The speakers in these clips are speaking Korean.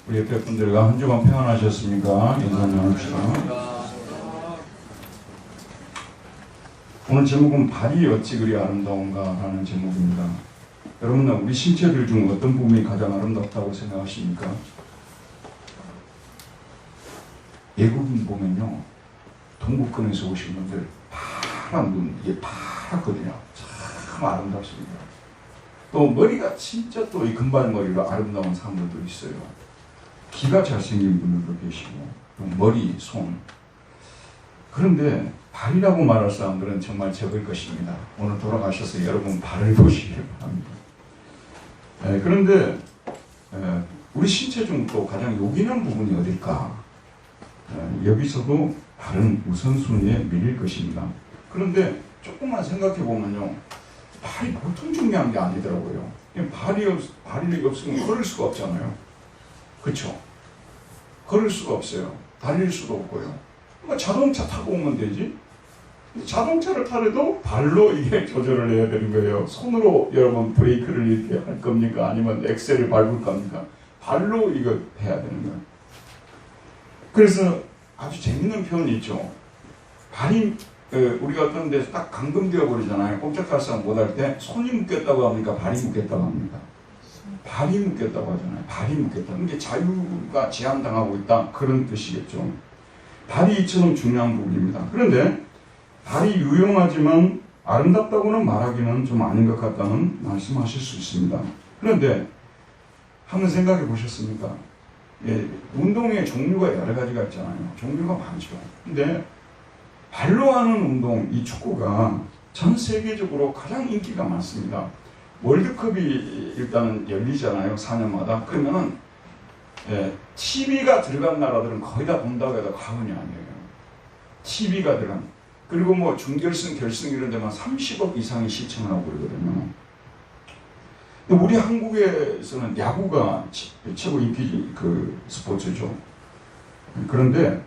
우리 옆에 분들과 한 주간 평안하셨습니까? 인사 나눕시다. 오늘 제목은 발이 어찌 그리 아름다운가 라는 제목입니다. 여러분, 우리 신체들 중 어떤 부분이 가장 아름답다고 생각하십니까? 외국인 보면요, 동국권에서 오신 분들 파란 눈, 이게 파랗거든요. 참 아름답습니다. 또 머리가 진짜 또 이 금발머리로 아름다운 사람들도 있어요. 기가 잘생긴 분들도 계시고, 머리, 손. 그런데 발이라고 말할 사람들은 정말 적을 것입니다. 오늘 돌아가셔서 여러분 발을 보시길 바랍니다. 그런데 우리 신체 중 또 가장 요긴한 부분이 어딜까? 여기서도 발은 우선순위에 밀릴 것입니다. 그런데 조금만 생각해 보면요, 발이 보통 중요한 게 아니더라고요. 발이 없으면 걸을 수가 없잖아요. 그렇죠? 걸을 수가 없어요. 달릴 수도 없고요. 그러니까 자동차 타고 오면 되지. 자동차를 타려도 발로 이게 조절을 해야 되는 거예요. 손으로 여러분 브레이크를 이렇게 할 겁니까? 아니면 엑셀을 밟을 겁니까? 발로 이거 해야 되는 거예요. 그래서 아주 재밌는 표현이 있죠. 발이 우리가 어떤 데서 딱 감금되어 버리잖아요. 꼼짝할 사람 못할 때 손이 묶였다고 합니까? 발이 묶였다고 합니까? 발이 묶였다고 하잖아요. 발이 묶였다. 이게 자유가 제한당하고 있다. 그런 뜻이겠죠. 발이 이처럼 중요한 부분입니다. 그런데 발이 유용하지만 아름답다고는 말하기는 좀 아닌 것 같다는 말씀하실 수 있습니다. 그런데 한번 생각해 보셨습니까? 운동의 종류가 여러 가지가 있잖아요. 종류가 많죠. 근데 발로 하는 운동, 이 축구가 전 세계적으로 가장 인기가 많습니다. 월드컵이 일단은 열리잖아요. 4년마다. 그러면은 TV가 들어간 나라들은 거의 다 본다고 해도 과언이 아니에요. TV가 들어간. 그리고 뭐 준결승, 결승 이런 데만 30억 이상이 시청을 하고 그러거든요. 근데 우리 한국에서는 야구가 최고 인기 스포츠죠. 그런데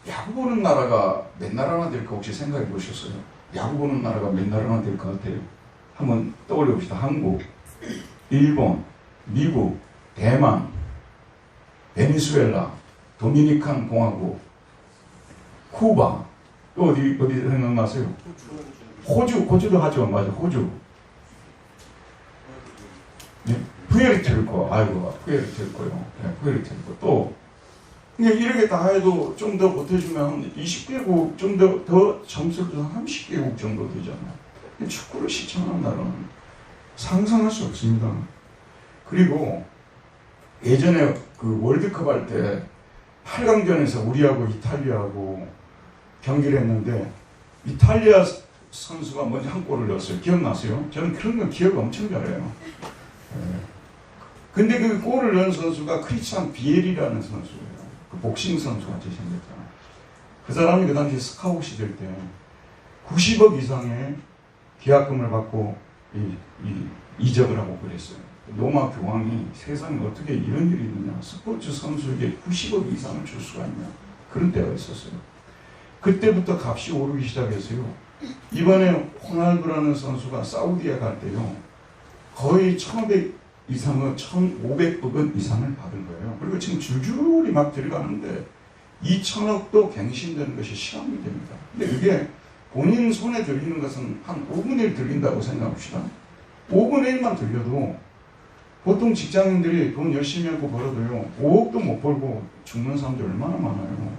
야구 보는 나라가 몇 나라나 될까 혹시 생각해 보셨어요? 야구 보는 나라가 몇 나라나 될 것 같아요? 한번 떠올려 봅시다. 한국, 일본, 미국, 대만, 베네수엘라, 도미니칸 공화국, 쿠바, 또 어디 생각나세요? 호주도 하죠. 맞아, 호주. 네? 푸에르토리코, 아이고, 푸에르토리코요. 네, 푸에르토리코. 또, 이렇게 다 해도 좀 더 보태주면 20개국, 좀 더 점수를 좀 30개국 정도 되잖아요. 축구를 시청하는 나라는 상상할 수 없습니다. 그리고 예전에 그 월드컵 할 때 8강전에서 우리하고 이탈리아하고 경기를 했는데 이탈리아 선수가 먼저 한 골을 넣었어요. 기억나세요? 저는 그런 거 기억 엄청 잘해요. 근데 그 골을 넣은 선수가 크리스찬 비엘이라는 선수예요. 그 복싱 선수 같이 생겼잖아요. 그 사람이 그 당시 스카웃이 될 때 90억 이상의 계약금을 받고 이적을 하고 그랬어요. 로마 교황이 세상에 어떻게 이런 일이 있느냐, 스포츠 선수에게 90억 이상을 줄 수가 있냐, 그런 때가 있었어요. 그때부터 값이 오르기 시작했어요. 이번에 호날두라는 선수가 사우디에 갈 때요, 거의 1,500 이상을 1,500억 이상을 받은 거예요. 그리고 지금 줄줄이 막 들어가는데 2,000억도 갱신되는 것이 실험이 됩니다. 근데 그게 본인 손에 들리는 것은 한 5분의 1 들린다고 생각합시다. 5분의 1만 들려도 보통 직장인들이 돈 열심히 하고 벌어도요, 5억도 못 벌고 죽는 사람들이 얼마나 많아요.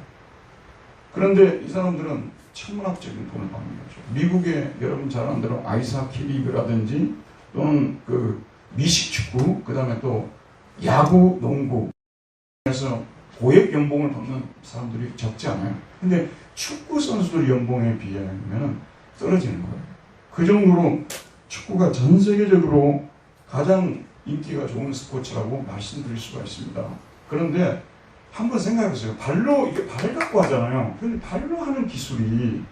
그런데 이 사람들은 천문학적인 돈을 받는 거죠. 미국의 여러분 잘 아는 대로 아이스하키 리그라든지 또는 그 미식축구, 그 다음에 또 야구, 농구, 그래서 고액 연봉을 받는 사람들이 적지 않아요. 근데 축구 선수들 연봉에 비하면 떨어지는 거예요. 그 정도로 축구가 전 세계적으로 가장 인기가 좋은 스포츠라고 말씀드릴 수가 있습니다. 그런데 한번 생각해보세요. 이게 발 갖고 하잖아요. 근데 발로 하는 기술이,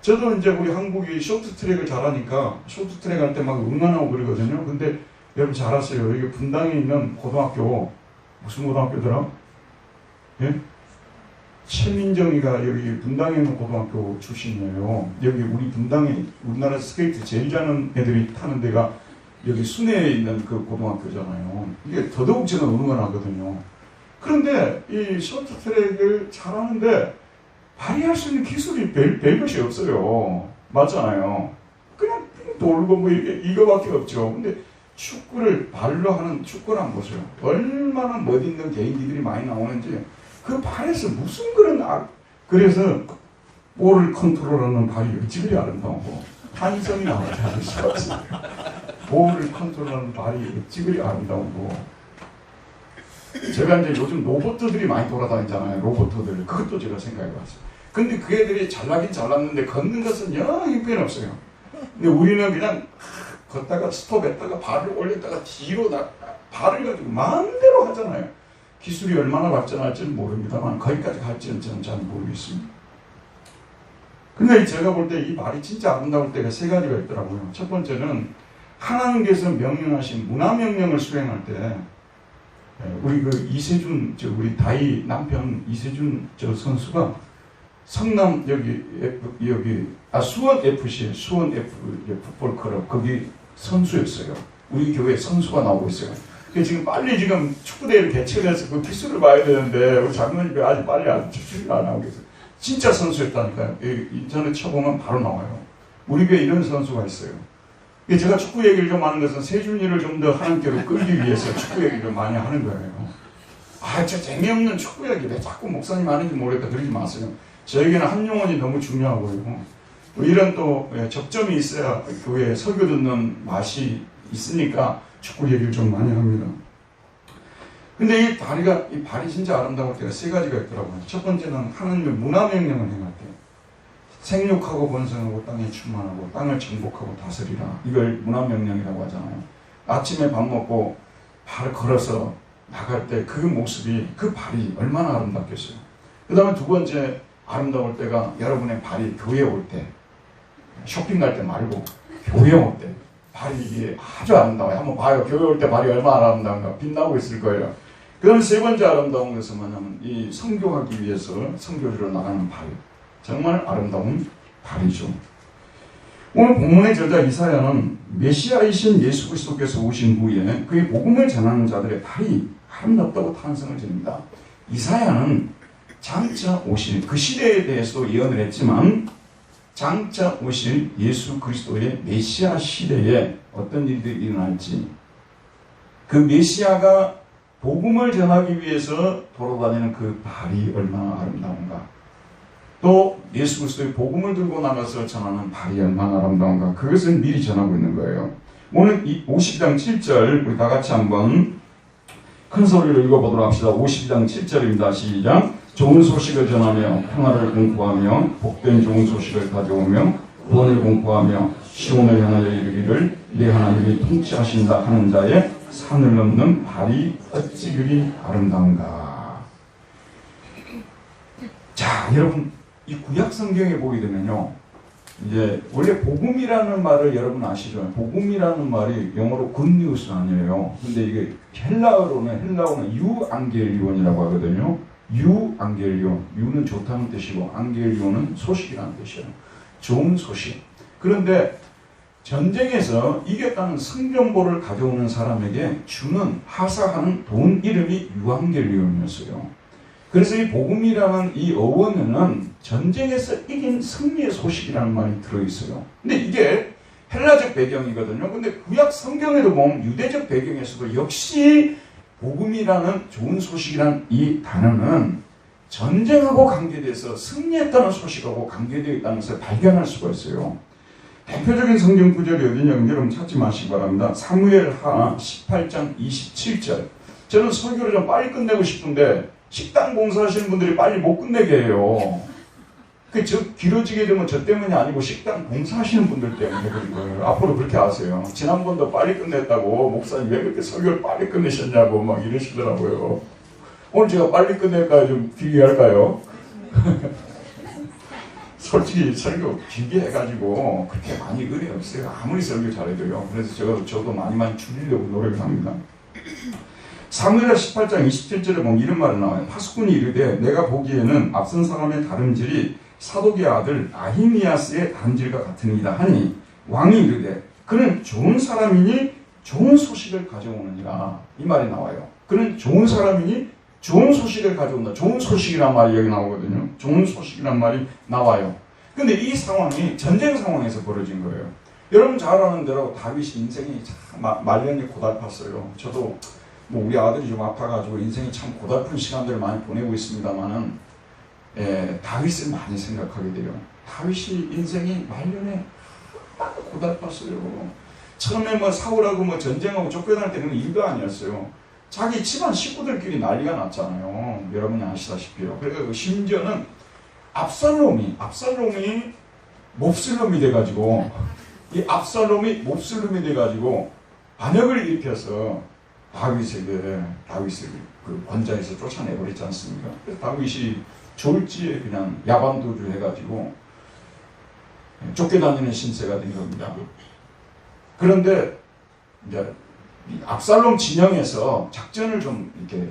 저도 이제 우리 한국이 쇼트트랙을 잘하니까 쇼트트랙 할 때 막 응원하고 그러거든요. 근데 여러분 잘 아세요. 여기 분당에 있는 고등학교, 무슨 고등학교더라? 예? 최민정이가 여기 분당에 있는 고등학교 출신이에요. 여기 우리 분당에 우리나라 스케이트 제일 잘하는 애들이 타는 데가 여기 순회에 있는 그 고등학교잖아요. 이게 더더욱 저는 응원하거든요. 그런데 이 쇼트트랙을 잘하는데 발휘할 수 있는 기술이 별것이 없어요. 맞잖아요. 그냥 돌고 뭐 이거밖에 없죠. 근데 축구를 발로 하는 축구란 보세요. 얼마나 멋있는 개인기들이 많이 나오는지 그 발에서 무슨 그런 그래서 볼을 컨트롤하는 발이 어찌 그리 아름다워. 한성이 나오지 않을 수가 없어요. 볼을 컨트롤하는 발이 어찌 그리 아름다우고. 제가 이제 요즘 로봇들이 많이 돌아다니잖아요. 로봇들. 그것도 제가 생각해봤어요. 근데 그 애들이 잘나긴 잘났는데 걷는 것은 영 형편없어요. 근데 우리는 그냥 걷다가 스톱했다가 발을 올렸다가 뒤로 발을 가지고 마음대로 하잖아요. 기술이 얼마나 발전할지는 모릅니다만 거기까지 갈지는 저는 잘 모르겠습니다. 근데 제가 볼 때 이 말이 진짜 아름다울 때가 세 가지가 있더라고요. 첫 번째는 하나님께서 명령하신 문화명령을 수행할 때 우리 그 이세준 우리 다이 남편 이세준 선수가 성남 수원 FC 수원 풋볼 클럽 거기 선수였어요. 우리 교회 선수가 나오고 있어요. 지금 빨리 지금 축구대회를 개최해서 그 기술을 봐야 되는데 우리 장로님이 아직 빨리 안 나오고 있어요. 진짜 선수였다니까요. 인터넷 쳐보면 바로 나와요. 우리 교회에 이런 선수가 있어요. 제가 축구 얘기를 좀 하는 것은 세준이를 좀 더 하나님께로 끌기 위해서 축구 얘기를 좀 많이 하는 거예요. 저 재미없는 축구 얘기 왜 자꾸 목사님 하는지 모르겠다 그러지 마세요. 저에게는 한 영혼이 너무 중요하고요. 이런 또 접점이 있어야 교회에 설교 듣는 맛이 있으니까 축구 얘기를 좀 많이 합니다. 근데 이 발이 진짜 아름다울 때가 세 가지가 있더라고요. 첫 번째는 하나님의 문화명령을 행할 때 생육하고 번성하고 땅에 충만하고 땅을 정복하고 다스리라. 이걸 문화명령이라고 하잖아요. 아침에 밥 먹고 발을 걸어서 나갈 때 그 모습이 그 발이 얼마나 아름답겠어요. 그 다음에 두 번째 아름다울 때가 여러분의 발이 교회에 올 때 쇼핑 갈 때 말고 교회에 올 때 발이 이게 아주 아름다워요. 한번 봐요. 교회 올 때 발이 얼마나 아름다운가 빛나고 있을 거예요. 그 다음에 세 번째 아름다운 것은 뭐냐면 이 선교하기 위해서 선교지로 나가는 발. 정말 아름다운 발이죠. 오늘 본문의 저자 이사야는 메시아이신 예수 그리스도께서 오신 후에 그의 복음을 전하는 자들의 발이 아름답다고 탄성을 지릅니다. 이사야는 장차 오실 그 시대에 대해서도 예언을 했지만 장차 오실 예수 그리스도의 메시아 시대에 어떤 일들이 일어날지 그 메시아가 복음을 전하기 위해서 돌아다니는 그 발이 얼마나 아름다운가 또 예수 그리스도의 복음을 들고 나가서 전하는 발이 얼마나 아름다운가 그것을 미리 전하고 있는 거예요. 오늘 이 52장 7절 우리 다 같이 한번 큰 소리로 읽어보도록 합시다. 52장 7절입니다. 시작. 좋은 소식을 전하며 평화를 공포하며 복된 좋은 소식을 가져오며 구원을 공포하며 시온을 향하여 이르기를 내 하나님이 통치하신다 하는 자의 산을 넘는 발이 어찌 그리 아름다운가. 자, 여러분 이 구약 성경에 보게 되면요, 이제 원래 복음이라는 말을 여러분 아시죠? 복음이라는 말이 영어로 굿뉴스 아니에요. 근데 이게 헬라어는 유앙겔리온이라고 하거든요. 유앙겔리온, 유는 좋다는 뜻이고 안겔리온은 소식이라는 뜻이에요. 좋은 소식. 그런데 전쟁에서 이겼다는 승전보를 가져오는 사람에게 주는 하사하는 돈 이름이 유앙겔리온이었어요. 그래서 이 복음이라는 이 어원에는 전쟁에서 이긴 승리의 소식이라는 말이 들어있어요. 근데 이게 헬라적 배경이거든요. 근데 구약 성경에도 보면 유대적 배경에서도 역시 복음이라는 좋은 소식이라는 이 단어는 전쟁하고 관계돼서 승리했다는 소식하고 관계되어 있다는 것을 발견할 수가 있어요. 대표적인 성경 구절이 어디냐면 여러분 찾지 마시기 바랍니다. 사무엘하 18장 27절. 저는 설교를 좀 빨리 끝내고 싶은데 식당 공사하시는 분들이 빨리 못 끝내게 해요. 길어지게 되면 저 때문이 아니고 식당 공사하시는 분들 때문에 그런 거예요. 앞으로 그렇게 하세요. 지난번도 빨리 끝냈다고 목사님 왜 그렇게 설교를 빨리 끝내셨냐고 막 이러시더라고요. 오늘 제가 빨리 끝낼까요? 좀 길게 할까요? 솔직히 설교 길게 해가지고 그렇게 많이 의뢰 없어요. 아무리 설교 잘해도요. 그래서 저도 많이 줄이려고 노력을 합니다. 사무엘하 18장 27절에 보면 이런 말이 나와요. 파수꾼이 이르되 내가 보기에는 앞선 사람의 다름질이 사독의 아들 아히미야스의 다름질과 같으니이다 하니 왕이 이르되 그는 좋은 사람이니 좋은 소식을 가져오느니라. 이 말이 나와요. 그는 좋은 사람이니 좋은 소식을 가져온다. 좋은 소식이란 말이 여기 나오거든요. 좋은 소식이란 말이 나와요. 근데 이 상황이 전쟁 상황에서 벌어진 거예요. 여러분 잘 아는 대로 다윗이 인생이 참 말년이 고달팠어요. 저도 뭐 우리 아들이 좀 아파가지고 인생이 참 고달픈 시간들을 많이 보내고 있습니다만은 다윗을 많이 생각하게 돼요. 다윗이 인생이 말년에 고달팠어요. 처음에 뭐 사울하고 뭐 전쟁하고 쫓겨날 때는 일도 아니었어요. 자기 집안 식구들끼리 난리가 났잖아요. 여러분이 아시다시피요. 그리고 심지어는 압살롬이 몹쓸 놈이 돼가지고 이 압살롬이 몹쓸 놈이 돼가지고 반역을 일으켜서 다윗을 그 권좌에서 쫓아내버렸지 않습니까? 그래서 다윗이 졸지에 그냥 야반도주 해가지고 쫓겨다니는 신세가 된 겁니다. 그런데 이제 압살롬 진영에서 작전을 좀 이렇게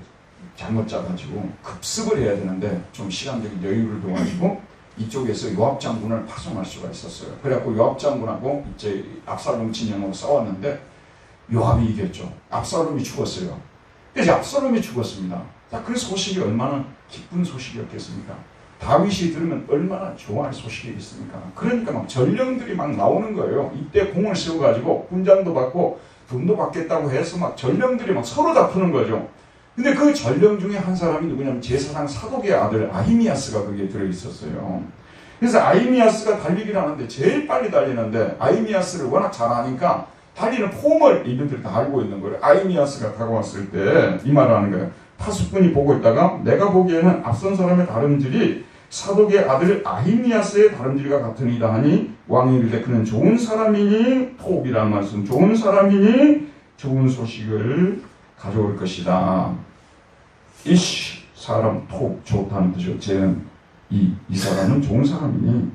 잘못 짜가지고 급습을 해야 되는데 좀 시간적인 여유를 둬가지고 이쪽에서 요압 장군을 파송할 수가 있었어요. 그래갖고 요압 장군하고 이제 압살롬 진영하고 싸웠는데 요압이 이겼죠. 압살롬이 죽었어요. 그래서 압살롬이 죽었습니다. 자, 그 소식이 얼마나 기쁜 소식이었겠습니까? 다윗이 들으면 얼마나 좋아할 소식이겠습니까? 그러니까 막 전령들이 막 나오는 거예요. 이때 공을 세워가지고 군장도 받고 돈도 받겠다고 해서 막 전령들이 막 서로 다투는 거죠. 근데 그 전령 중에 한 사람이 누구냐면 제사장 사독의 아들 아히미아스가 거기에 들어있었어요. 그래서 아히미아스가 달리기를 하는데 제일 빨리 달리는데 아히미아스를 워낙 잘 아니까 달리는 폼을 이들이 다 알고 있는 거예요. 아히미아스가 다가왔을 때 이 말을 하는 거예요. 파수꾼이 보고 있다가 내가 보기에는 앞선 사람의 다름질이 사독의 아들 아히미아스의 다름질과 같으니이다 하니 왕이 이르되 그는 좋은 사람이니 톱이라는 말씀 좋은 사람이니 좋은 소식을 가져올 것이다. 이씨 사람 톱 좋다는 뜻이요. 쟤는 이 사람은 좋은 사람이니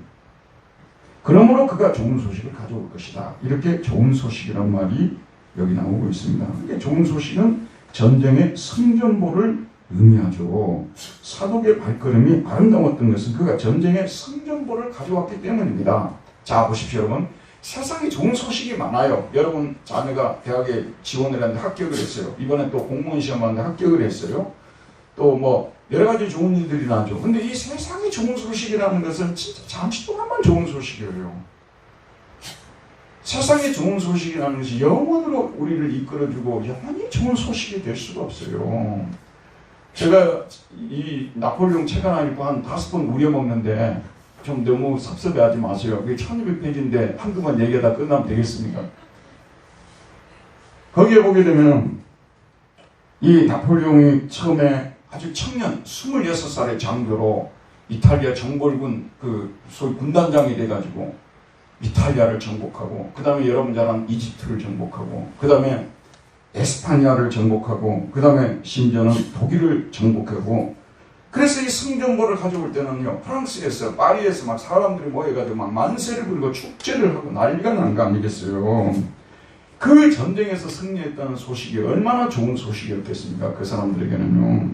그러므로 그가 좋은 소식을 가져올 것이다. 이렇게 좋은 소식이란 말이 여기 나오고 있습니다. 이게 좋은 소식은 전쟁의 성전보를 의미하죠. 사독의 발걸음이 아름다웠던 것은 그가 전쟁의 성전보를 가져왔기 때문입니다. 자, 보십시오, 여러분. 세상에 좋은 소식이 많아요. 여러분 자녀가 대학에 지원을 했는데 합격을 했어요. 이번에 또 공무원 시험 봤는데 합격을 했어요. 또 뭐 여러 가지 좋은 일들이 나죠. 근데 이 세상에 좋은 소식이라는 것은 진짜 잠시 동안만 좋은 소식이에요. 세상에 좋은 소식이라는 것이 영원으로 우리를 이끌어주고 영원히 좋은 소식이 될 수가 없어요. 제가 이 나폴레옹 책 하나 읽고 한 5번 우려먹는데 좀 너무 섭섭해하지 마세요. 그게 1200페이지인데 한두 번 얘기하다 끝나면 되겠습니까? 거기에 보게 되면 이 나폴레옹이 처음에 아주 청년 26살의 장교로 이탈리아 정벌군 그 소위 군단장이 돼가지고 이탈리아를 정복하고 그 다음에 여러분 잘 아는 이집트를 정복하고 그 다음에 에스파냐를 정복하고 그 다음에 심지어는 독일을 정복하고 그래서 이 성전보를 가져올 때는요 프랑스에서 파리에서 막 사람들이 모여가지고 막 만세를 부르고 축제를 하고 난리가 난 거 아니겠어요. 그 전쟁에서 승리했다는 소식이 얼마나 좋은 소식이었겠습니까? 그 사람들에게는요.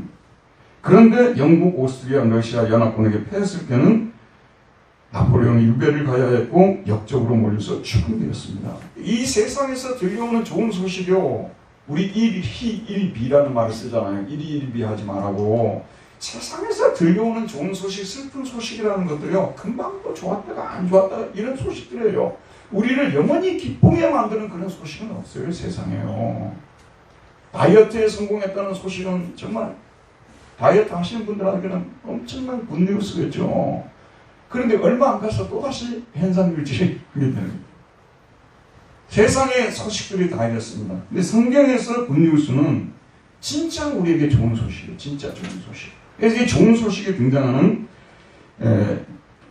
그런데 영국, 오스트리아, 러시아 연합군에게 패했을 때는 나폴레옹이 유배를 가야 했고 역적으로 몰려서 죽음이었습니다. 이 세상에서 들려오는 좋은 소식이요. 우리 1희 1비라는 말을 쓰잖아요. 1희 1비 하지 말라고. 세상에서 들려오는 좋은 소식, 슬픈 소식이라는 것들요. 금방 또 좋았다가 안 좋았다가 이런 소식들이에요. 우리를 영원히 기쁘게 만드는 그런 소식은 없어요. 세상에요. 다이어트에 성공했다는 소식은 정말 다이어트 하시는 분들한테는 엄청난 굿뉴스겠죠. 그런데 얼마 안 가서 또다시 현상일지를 하게 되는 거예요. 세상의 소식들이 다 이렇습니다. 근데 성경에서 굿뉴스는 진짜 우리에게 좋은 소식이에요. 진짜 좋은 소식. 그래서 이 좋은 소식이 등장하는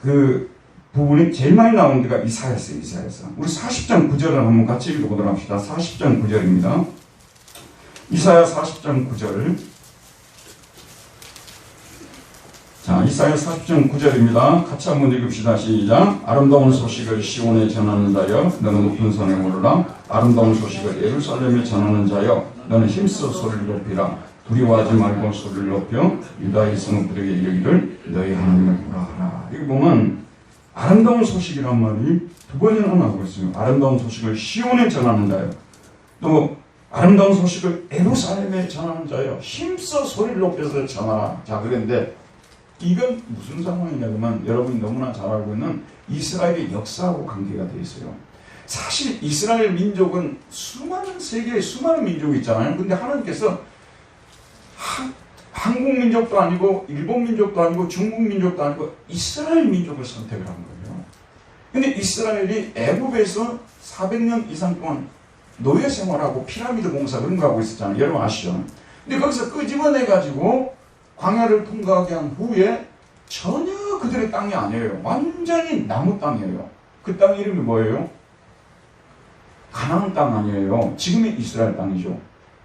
그 부분이 제일 많이 나오는 데가 이사야서예요. 이사야서. 우리 40장 9절을 한번 같이 읽어보도록 합시다. 40장 9절입니다. 이사야 40장 9절. 자, 이사야 40장 9절입니다. 같이 한번 읽읍시다. 시작. 아름다운 소식을 시온에 전하는 자여 너는 높은 산에 오르라. 아름다운 소식을 예루살렘에 전하는 자여 너는 힘써 소리를 높이라. 두려워하지 말고 소리를 높여 유다의 성읍들에게 이르기를 너희 하나님을 보라 하라. 여기 보면 아름다운 소식이란 말이 두 번이나 나오고 있어요. 아름다운 소식을 시온에 전하는 자요. 또 아름다운 소식을 예루살렘에 전하는 자여 힘써 소리를 높여서 전하라. 자, 그런데 이건 무슨 상황이냐 그러면 여러분이 너무나 잘 알고 있는 이스라엘의 역사하고 관계가 되어 있어요. 사실 이스라엘 민족은 세계에 수많은 민족이 있잖아요. 근데 하나님께서 한국 민족도 아니고 일본 민족도 아니고 중국 민족도 아니고 이스라엘 민족을 선택을 한 거예요. 근데 이스라엘이 애굽에서 400년 이상 동안 노예 생활하고 피라미드 공사 그런 거 하고 있었잖아요. 여러분 아시죠? 근데 거기서 끄집어내가지고 광야를 통과하게 한 후에 전혀 그들의 땅이 아니에요. 완전히 나무 땅이에요. 그 땅 이름이 뭐예요? 가나안 땅 아니에요. 지금의 이스라엘 땅이죠.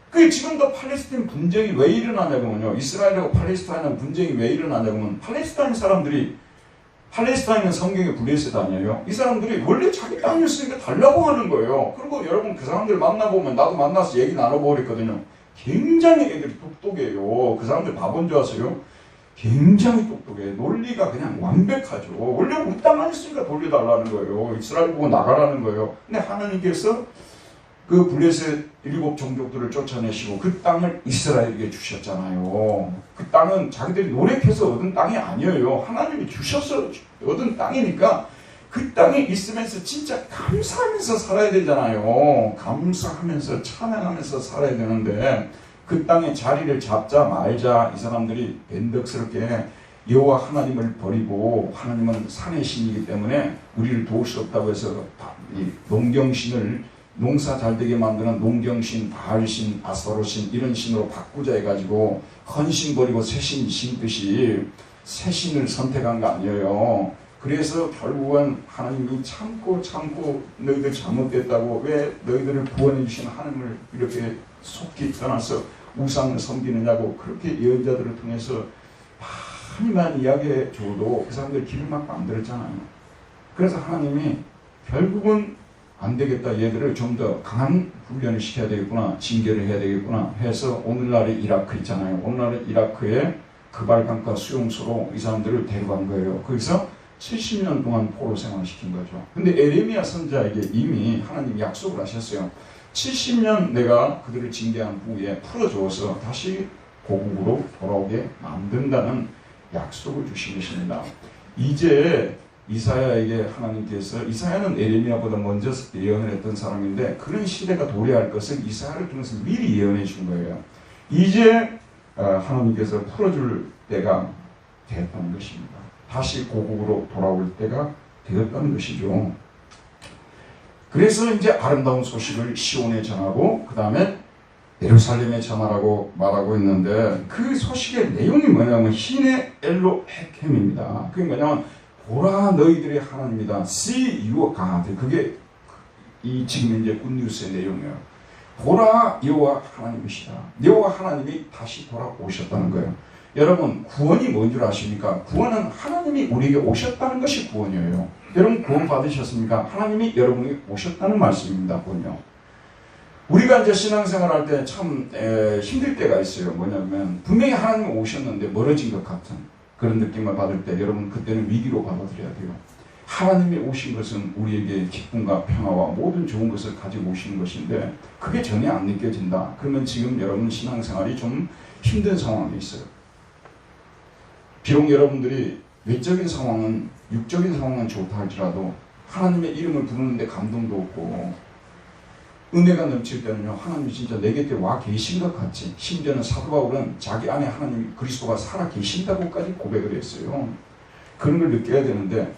그 지금도 팔레스타인 분쟁이 왜 일어나냐면요. 이스라엘하고 팔레스타인하고 분쟁이 왜 일어나냐면 팔레스타인 사람들이 팔레스타인은 성경의 블레셋 아니에요. 이 사람들이 원래 자기 땅이었으니까 달라고 하는 거예요. 그리고 여러분 그 사람들 만나보면 나도 만나서 얘기 나눠보랬거든요. 굉장히 애들이 똑똑해요. 그 사람들 바본 줄 아세요? 굉장히 똑똑해. 논리가 그냥 완벽하죠. 원래 우리 땅 아니었으니까 돌려달라는 거예요. 이스라엘 보고 나가라는 거예요. 근데 하나님께서 그 블레셋 7 종족들을 쫓아내시고 그 땅을 이스라엘에게 주셨잖아요. 그 땅은 자기들이 노력해서 얻은 땅이 아니에요. 하나님이 주셔서 얻은 땅이니까 그 땅에 있으면서 진짜 감사하면서 살아야 되잖아요. 감사하면서 찬양하면서 살아야 되는데 그 땅에 자리를 잡자 말자 이 사람들이 변덕스럽게 여호와 하나님을 버리고 하나님은 산의 신이기 때문에 우리를 도울 수 없다고 해서 이 농경신을 농사 잘되게 만드는 농경신, 바알신, 아스타롯신 이런 신으로 바꾸자 해가지고 헌신 버리고 새신 신듯이 새신을 선택한 거 아니에요. 그래서 결국은 하나님이 참고 너희들 잘못됐다고 왜 너희들을 구원해 주신 하나님을 이렇게 속히 떠나서 우상을 섬기느냐고 그렇게 예언자들을 통해서 많이 이야기해 줘도 그 사람들 길을 막고 안 들었잖아요. 그래서 하나님이 결국은 안 되겠다. 얘들을 좀 더 강한 훈련을 시켜야 되겠구나. 징계를 해야 되겠구나 해서 오늘날의 이라크 있잖아요. 오늘날의 이라크의 그발강가 수용소로 이 사람들을 데려간 거예요. 거기서 70년 동안 포로 생활시킨 거죠. 근데 에레미야 선지자에게 이미 하나님이 약속을 하셨어요. 70년 내가 그들을 징계한 후에 풀어주어서 다시 고국으로 돌아오게 만든다는 약속을 주신 것입니다. 이제 이사야에게 하나님께서 이사야는 에레미야보다 먼저 예언을 했던 사람인데 그런 시대가 도래할 것을 이사야를 통해서 미리 예언해 준 거예요. 이제 하나님께서 풀어줄 때가 되었다는 것입니다. 다시 고국으로 돌아올 때가 되었다는 것이죠. 그래서 이제 아름다운 소식을 시온에 전하고 그 다음에 예루살렘에 전하라고 말하고 있는데 그 소식의 내용이 뭐냐면 히네 엘로 헥햄입니다. 그게 뭐냐면 보라 너희들의 하나님이다. See your God. 그게 이 지금 이제 굿뉴스의 내용이에요. 보라 여호와 하나님이시다. 여호와 하나님이 다시 돌아오셨다는 거예요. 여러분 구원이 뭔 줄 아십니까? 구원은 하나님이 우리에게 오셨다는 것이 구원이에요. 여러분 구원 받으셨습니까? 하나님이 여러분에게 오셨다는 말씀입니다. 구원요. 우리가 이제 신앙생활 할 때 참 힘들 때가 있어요. 뭐냐면 분명히 하나님이 오셨는데 멀어진 것 같은 그런 느낌을 받을 때 여러분 그때는 위기로 받아들여야 돼요. 하나님이 오신 것은 우리에게 기쁨과 평화와 모든 좋은 것을 가지고 오시는 것인데 그게 전혀 안 느껴진다. 그러면 지금 여러분 신앙생활이 좀 힘든 상황에 있어요. 비록 여러분들이 외적인 상황은 육적인 상황은 좋다 할지라도 하나님의 이름을 부르는데 감동도 없고 은혜가 넘칠 때는요 하나님이 진짜 내 곁에 와 계신 것 같이 심지어는 사도 바울은 자기 안에 하나님 그리스도가 살아 계신다고까지 고백을 했어요. 그런 걸 느껴야 되는데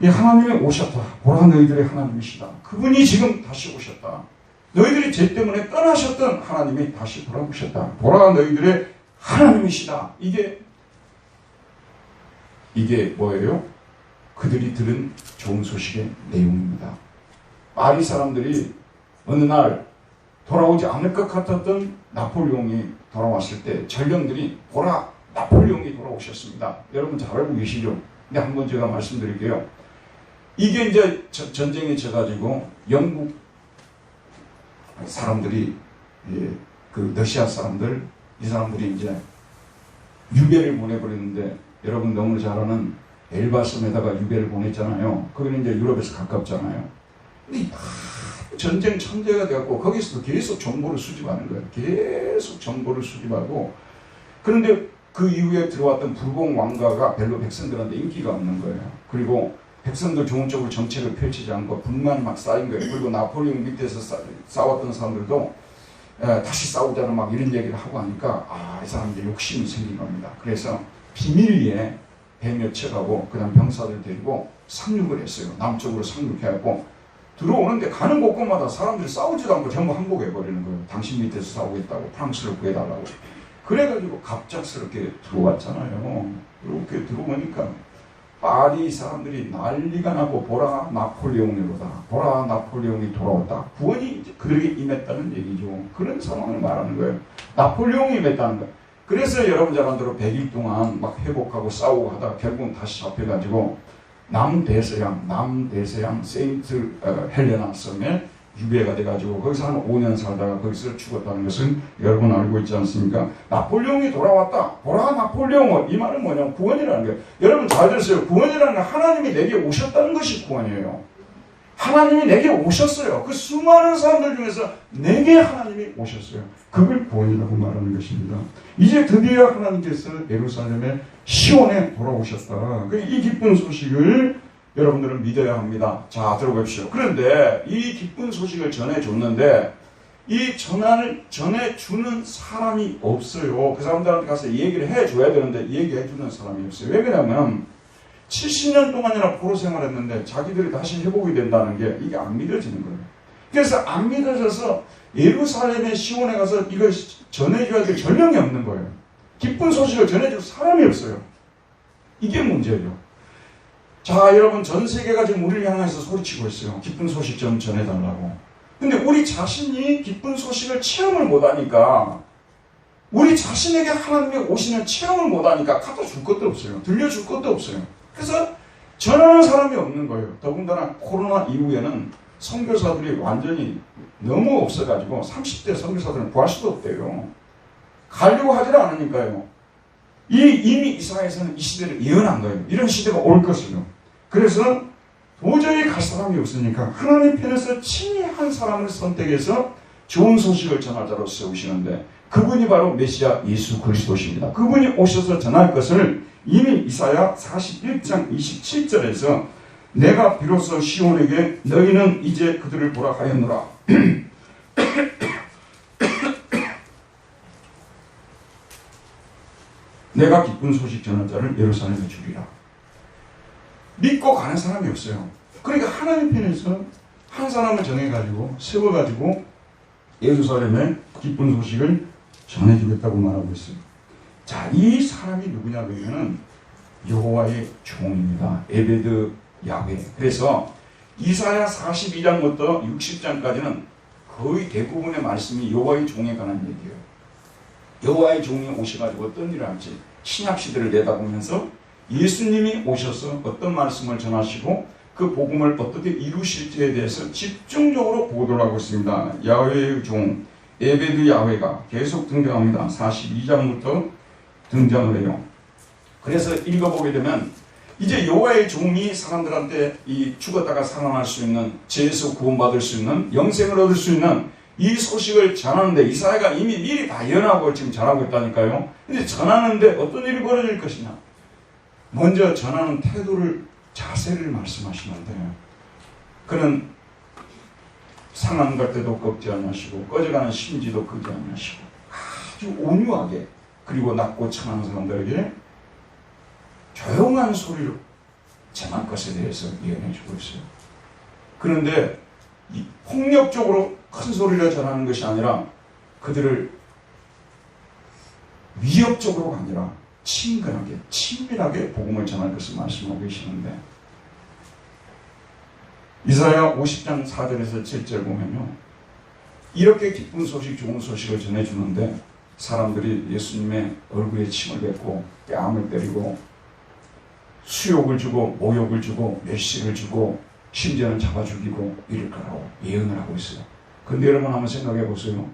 이 하나님이 오셨다. 보라 너희들의 하나님이시다. 그분이 지금 다시 오셨다. 너희들이 죄 때문에 떠나셨던 하나님이 다시 돌아오셨다. 보라 너희들의 하나님이시다. 이게 뭐예요? 그들이 들은 좋은 소식의 내용입니다. 파리 사람들이 어느 날 돌아오지 않을 것 같았던 나폴레옹이 돌아왔을 때 전령들이 보라 나폴레옹이 돌아오셨습니다. 여러분 잘 알고 계시죠? 근데 한번 제가 말씀드릴게요. 이게 이제 전쟁에 져가지고 영국 사람들이 그 러시아 사람들 이 사람들이 이제 유배를 보내버렸는데 여러분 너무 잘 아는 엘바섬에다가 유배를 보냈잖아요. 거기는 이제 유럽에서 가깝잖아요. 근데 전쟁 천재가 되었고 거기서도 계속 정보를 수집하는 거예요. 계속 정보를 수집하고. 그런데 그 이후에 들어왔던 불공 왕가가 별로 백성들한테 인기가 없는 거예요. 그리고 백성들 좋은 쪽으로 정책을 펼치지 않고 불만이 막 쌓인 거예요. 그리고 나폴레옹 밑에서 싸웠던 사람들도 다시 싸우자는 막 이런 얘기를 하고 하니까 이 사람들 욕심이 생긴 겁니다. 그래서 비밀리에 배 몇 척하고 그다음 병사들 데리고 상륙을 했어요. 남쪽으로 상륙해갖고 들어오는데 가는 곳곳마다 사람들이 싸우지도 않고 전부 항복해버리는 거예요. 당신 밑에서 싸우겠다고 프랑스를 구해달라고. 그래가지고 갑작스럽게 들어왔잖아요. 이렇게 들어오니까 파리 사람들이 난리가 나고 보라 나폴레옹이로다. 보라 나폴레옹이 돌아왔다. 구원이 그들에게 임했다는 얘기죠. 그런 상황을 말하는 거예요. 나폴레옹이 임했다는 거예요. 그래서 여러분 잘 안대로 100일 동안 막 회복하고 싸우고 하다가 결국은 다시 잡혀가지고 남대서양 세인트 헬레나 섬에 유배가 돼가지고 거기서 한 5년 살다가 거기서 죽었다는 것을 여러분 알고 있지 않습니까? 나폴레옹이 돌아왔다. 보라 나폴레옹. 이 말은 뭐냐면 구원이라는 거예요. 여러분 잘 들으세요. 구원이라는 건 하나님이 내게 오셨다는 것이 구원이에요. 하나님이 내게 오셨어요. 그 수많은 사람들 중에서 내게 하나님이 오셨어요. 그걸 구원이라고 말하는 것입니다. 이제 드디어 하나님께서 예루살렘의 시온에 돌아오셨다. 이 기쁜 소식을 여러분들은 믿어야 합니다. 자, 들어보십시오. 그런데 이 기쁜 소식을 전해줬는데 이 전해주는 사람이 없어요. 그 사람들한테 가서 얘기를 해줘야 되는데 얘기해주는 사람이 없어요. 왜 그러냐면 70년 동안이나 포로 생활했는데 자기들이 다시 회복이 된다는 게 이게 안 믿어지는 거예요. 그래서 안 믿어져서 예루살렘의 시온에 가서 이걸 전해줘야 될 전령이 없는 거예요. 기쁜 소식을 전해줄 사람이 없어요. 이게 문제예요. 자, 여러분 전 세계가 지금 우리를 향해서 소리치고 있어요. 기쁜 소식 좀 전해달라고. 근데 우리 자신이 기쁜 소식을 체험을 못하니까 우리 자신에게 하나님이 오시는 체험을 못하니까 갖다 줄 것도 없어요. 들려줄 것도 없어요. 그래서 전하는 사람이 없는 거예요. 더군다나 코로나 이후에는 선교사들이 완전히 너무 없어가지고 30대 선교사들은 구할 수도 없대요. 가려고 하질 않으니까요. 이미 이사야에서는 이 시대를 예언한 거예요. 이런 시대가 올 것을요. 그래서 도저히 갈 사람이 없으니까 하나님 편에서 친히 한 사람을 선택해서 좋은 소식을 전할 자로 세우시는데 그분이 바로 메시아 예수 그리스도십니다. 그분이 오셔서 전할 것을 이미 이사야 41장 27절에서 내가 비로소 시온에게 너희는 이제 그들을 보라 하였노라. 내가 기쁜 소식 전할 자를 예루살렘에 주리라. 믿고 가는 사람이 없어요. 그러니까 하나님 편에서 한 사람을 정해가지고 세워가지고 예루살렘에 기쁜 소식을 전해주겠다고 말하고 있어요. 자, 이 사람이 누구냐 그러면은 여호와의 종입니다. 에베드 야훼. 그래서 이사야 42장부터 60장까지는 거의 대부분의 말씀이 여호와의 종에 관한 얘기예요. 여호와의 종이 오셔가지고 어떤 일을 할지 신약 시대를 내다보면서 예수님이 오셔서 어떤 말씀을 전하시고 그 복음을 어떻게 이루실지에 대해서 집중적으로 보도를 하고 있습니다. 야훼의 종 에베드 야훼가 계속 등장합니다. 42장부터 등장을 해요. 그래서 읽어보게 되면 이제 여호와의 종이 사람들한테 이 죽었다가 살아날 수 있는 죄에서 구원받을 수 있는 영생을 얻을 수 있는 이 소식을 전하는데 이사야가 이미 미리 다 예언하고 지금 전하고 있다니까요. 근데 전하는데 어떤 일이 벌어질 것이냐. 먼저 전하는 태도를 자세를 말씀하시는데 그는 상한 갈 때도 꺾지 않으시고 꺼져가는 심지도 끄지 않으시고 아주 온유하게 그리고 낮고 청한 사람들에게 조용한 소리로 전할 것에 대해서 예언해 주고 있어요. 그런데 이 폭력적으로 큰 소리로 전하는 것이 아니라 그들을 위협적으로가 아니라 친근하게 친밀하게 복음을 전할 것을 말씀하고 계시는데 이사야 50장 4절에서 7절 보면요. 이렇게 기쁜 소식 좋은 소식을 전해주는데 사람들이 예수님의 얼굴에 침을 뱉고 뺨을 때리고 수욕을 주고 모욕을 주고 멸시를 주고 심지어는 잡아 죽이고 이럴 거라고 예언을 하고 있어요. 그런데 여러분 한번 생각해 보세요.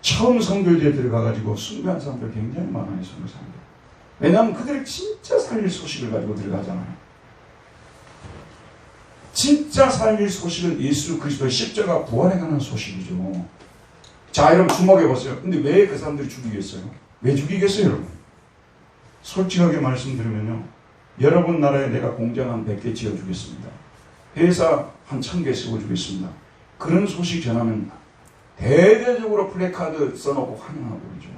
처음 선교지에 들어가가지고 숭배한 사람들 굉장히 많아요. 선교사님들. 왜냐하면 그들이 진짜 살릴 소식을 가지고 들어가잖아요. 진짜 살릴 소식은 예수 그리스도의 십자가 부활에 관한 소식이죠. 자, 여러분 주목해보세요. 근데 왜 그 사람들이 죽이겠어요? 왜 죽이겠어요, 여러분? 솔직하게 말씀드리면요. 여러분 나라에 내가 공장 한 100개 지어주겠습니다. 회사 한 1000개 세워주겠습니다. 그런 소식 전하면 대대적으로 플래카드 써놓고 환영하고 그러죠.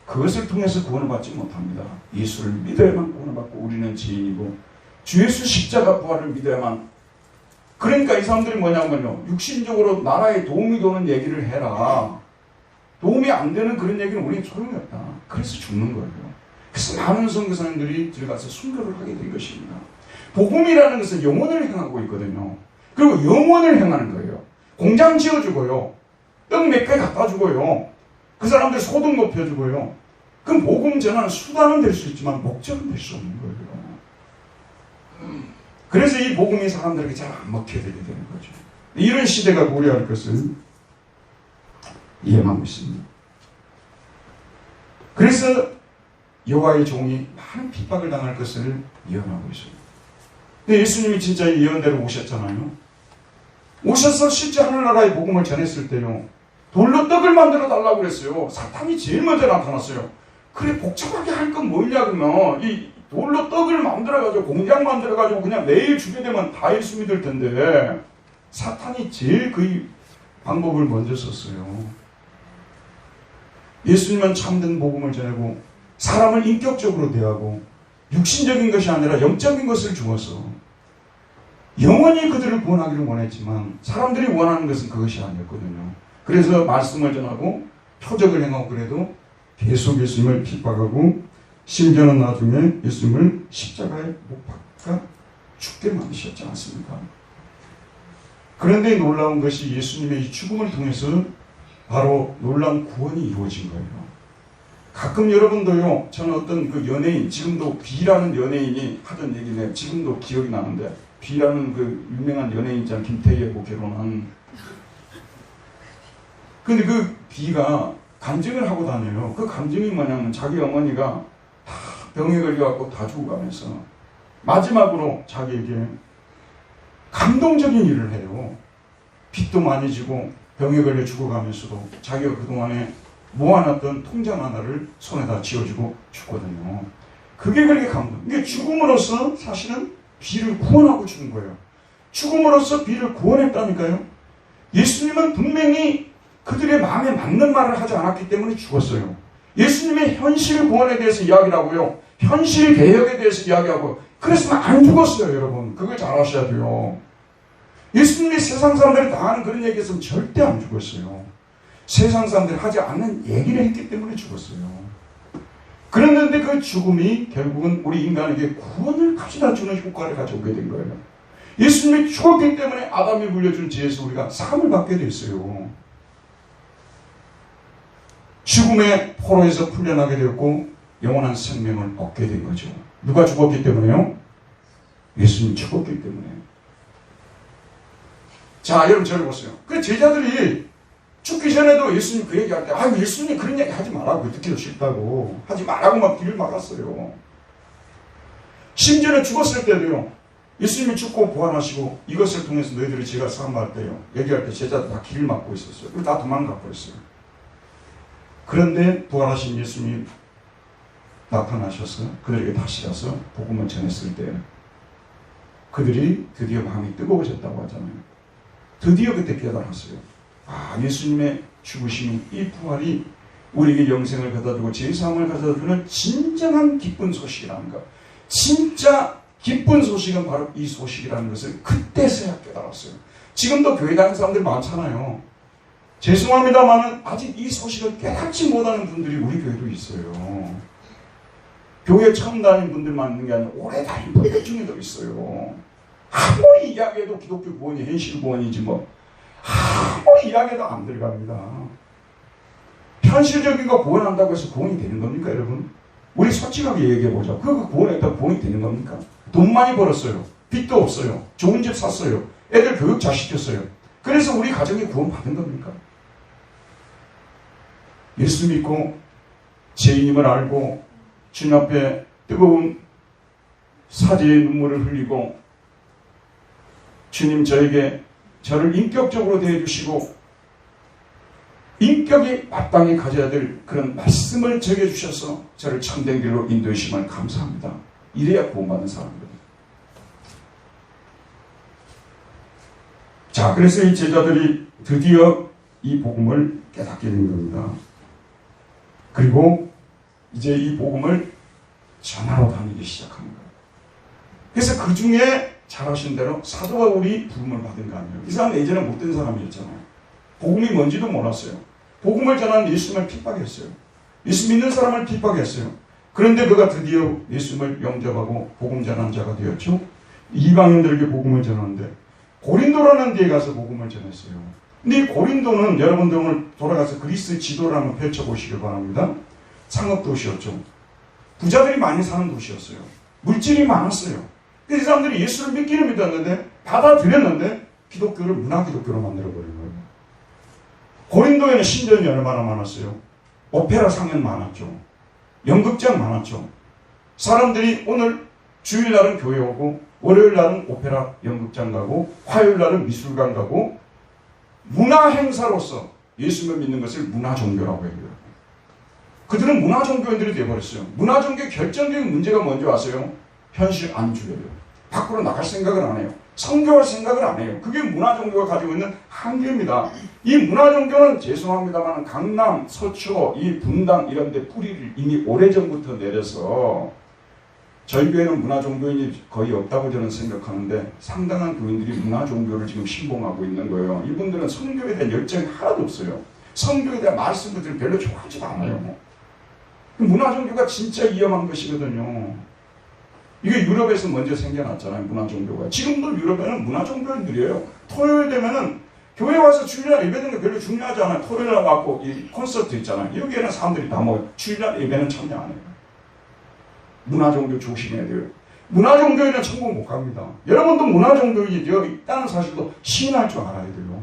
그것을 통해서 구원을 받지 못합니다. 예수를 믿어야만 구원을 받고 우리는 죄인이고 주 예수 십자가 부활을 믿어야만. 그러니까 이 사람들이 뭐냐면요. 육신적으로 나라에 도움이 되는 얘기를 해라. 도움이 안 되는 그런 얘기는 우리는 소용이 없다. 그래서 죽는 거예요. 그래서 많은 선교사님들이 들어가서 순교를 하게 된 것입니다. 복음이라는 것은 영혼을 향하고 있거든요. 그리고 영혼을 향하는 거예요. 공장 지어주고요. 떡 몇 개 갖다 주고요. 그 사람들 소득 높여주고요. 그럼 복음 전하는 수단은 될 수 있지만 목적은 될 수 없는 거예요. 그래서 이 복음이 사람들에게 잘 안 먹혀들게 되는 거죠. 이런 시대가 고려할 것을 이해하고 있습니다. 그래서 여호와의 종이 많은 핍박을 당할 것을 예언하고 있습니다. 근데 예수님이 진짜 이 예언대로 오셨잖아요. 오셔서 실제 하늘나라의 복음을 전했을 때요. 돌로 떡을 만들어 달라고 그랬어요. 사탄이 제일 먼저 나타났어요. 그래 복잡하게 할 건 뭐냐 그러면 이 돌로 떡을 만들어가지고 공장 만들어가지고 그냥 매일 주게 되면 다 예수 믿을 텐데 사탄이 제일 그 방법을 먼저 썼어요. 예수님은 참된 복음을 전하고 사람을 인격적으로 대하고 육신적인 것이 아니라 영적인 것을 주어서 영원히 그들을 구원하기를 원했지만 사람들이 원하는 것은 그것이 아니었거든요. 그래서 말씀을 전하고 표적을 행하고 그래도 계속 예수님을 핍박하고 심지어는 나중에 예수님을 십자가에 못 박아 죽게 만드셨지 않습니까? 그런데 놀라운 것이 예수님의 이 죽음을 통해서 바로 놀라운 구원이 이루어진 거예요. 가끔 여러분도요, 저는 어떤 그 연예인, 지금도 B라는 연예인이 하던 얘기네요. 지금도 기억이 나는데, B라는 그 유명한 연예인 있잖아요. 김태희하고 결혼한. 근데 그 B가 간증을 하고 다녀요. 그 간증이 뭐냐면 자기 어머니가 다 병에 걸려갖고 다 죽어가면서 마지막으로 자기에게 감동적인 일을 해요. 빚도 많이 지고 병에 걸려 죽어가면서도 자기가 그동안에 모아놨던 통장 하나를 손에다 쥐어주고 죽거든요. 그게 그렇게 감동. 이게 죽음으로써 사실은 B를 구원하고 죽은 거예요. 죽음으로써 B를 구원했다니까요. 예수님은 분명히 그들의 마음에 맞는 말을 하지 않았기 때문에 죽었어요. 예수님의 현실 구원에 대해서 이야기를 하고요. 현실 개혁에 대해서 이야기하고 그랬으면 안 죽었어요, 여러분. 그걸 잘 아셔야 돼요. 예수님이 세상 사람들이 다 하는 그런 얘기에서는 절대 안 죽었어요. 세상 사람들이 하지 않는 얘기를 했기 때문에 죽었어요. 그랬는데 그 죽음이 결국은 우리 인간에게 구원을 가져다 주는 효과를 가져오게 된 거예요. 예수님이 죽었기 때문에 아담이 물려준 죄에서 우리가 사함을 받게 됐어요. 죽음의 포로에서 풀려나게 되었고 영원한 생명을 얻게 된 거죠. 누가 죽었기 때문에요? 예수님 죽었기 때문에. 자, 여러분 저를 보세요. 그 제자들이 죽기 전에도 예수님 그 얘기할 때 예수님 그런 얘기 하지 말라고, 듣기도 싫다고 하지 말라고 막 길을 막았어요. 심지어는 죽었을 때도요. 예수님이 죽고 부활하시고 이것을 통해서 너희들이 제가 사함할 때요. 얘기할 때 제자들 다 길을 막고 있었어요. 그리고 다 도망가 버렸어요. 그런데 부활하신 예수님이 나타나셔서 그들에게 다시 가서 복음을 전했을 때 그들이 드디어 마음이 뜨거워졌다고 하잖아요. 드디어 그때 깨달았어요. 예수님의 죽으심이, 이 부활이 우리에게 영생을 가져다주고 제사함을 가져다주는 진정한 기쁜 소식이라는 것. 진짜 기쁜 소식은 바로 이 소식이라는 것을 그때서야 깨달았어요. 지금도 교회 다니는 사람들 많잖아요. 죄송합니다만은 아직 이 소식을 깨닫지 못하는 분들이 우리 교회도 있어요. 교회 처음 다니는 분들만 있는 게 아니라 오래 다니는 분들 중에도 있어요. 아무리 이야기해도 기독교 구원이 현실 구원이지 뭐 아무리 이야기해도 안 들어갑니다. 현실적인 거 구원한다고 해서 구원이 되는 겁니까, 여러분? 우리 솔직하게 얘기해보자. 그거 구원했다고 구원이 되는 겁니까? 돈 많이 벌었어요. 빚도 없어요. 좋은 집 샀어요. 애들 교육 잘 시켰어요. 그래서 우리 가정이 구원받은 겁니까? 예수 믿고 죄인임을 알고 주님 앞에 뜨거운 사죄의 눈물을 흘리고 주님 저를 인격적으로 대해주시고 인격이 마땅히 가져야 될 그런 말씀을 적여주셔서 저를 참된 길로 인도해 주심을 감사합니다. 이래야 구원받는 사람입니다. 자, 그래서 이 제자들이 드디어 이 복음을 깨닫게 된 겁니다. 그리고 이제 이 복음을 전하러 다니기 시작합니다. 그래서 그 중에 잘하신 대로 사도 바울이 부름을 받은 거 아니에요. 이 사람은 예전에 못된 사람이었잖아요. 복음이 뭔지도 몰랐어요. 복음을 전하는 예수님을 핍박했어요. 예수 믿는 사람을 핍박했어요. 그런데 그가 드디어 예수님을 영접하고 복음 전하는 자가 되었죠. 이방인들에게 복음을 전하는데 고린도라는 데에 가서 복음을 전했어요. 근데 이 고린도는 여러분들 오늘 돌아가서 그리스 지도를 한번 펼쳐보시길 바랍니다. 상업도시였죠. 부자들이 많이 사는 도시였어요. 물질이 많았어요. 그래서 이 사람들이 예수를 믿기는 믿었는데 받아들였는데 기독교를 문화기독교로 만들어버린 거예요. 고린도에는 신전이 얼마나 많았어요. 오페라 상연 많았죠. 연극장 많았죠. 사람들이 오늘 주일날은 교회 오고 월요일날은 오페라 연극장 가고 화요일날은 미술관 가고 문화 행사로서 예수를 믿는 것을 문화종교라고 해요. 그들은 문화종교인들이 되어버렸어요. 문화종교의 결정적인 문제가 뭔지 아세요? 현실 안주예요. 밖으로 나갈 생각을 안 해요. 선교할 생각을 안 해요. 그게 문화종교가 가지고 있는 한계입니다. 이 문화종교는 죄송합니다만 강남, 서초, 이 분당 이런 데 뿌리를 이미 오래전부터 내려서 저희 교회는 문화종교인이 거의 없다고 저는 생각하는데 상당한 교인들이 문화종교를 지금 신봉하고 있는 거예요. 이분들은 선교에 대한 열정이 하나도 없어요. 선교에 대한 말씀들을 별로 좋아하지도 않아요. 문화종교가 진짜 위험한 것이거든요. 이게 유럽에서 먼저 생겨났잖아요. 문화종교가. 지금도 유럽에는 문화종교인들이에요. 토요일 되면은 교회 와서 주일날 예배드리는 게 별로 중요하지 않아요. 토요일날 와서 이 콘서트 있잖아요. 여기에는 사람들이 다 뭐 주일날 예배는 참여 안 해요. 문화종교 조심해야 돼요. 문화종교인은 천국 못 갑니다. 여러분도 문화종교인이 되어 있다는 사실도 시인할 줄 알아야 돼요.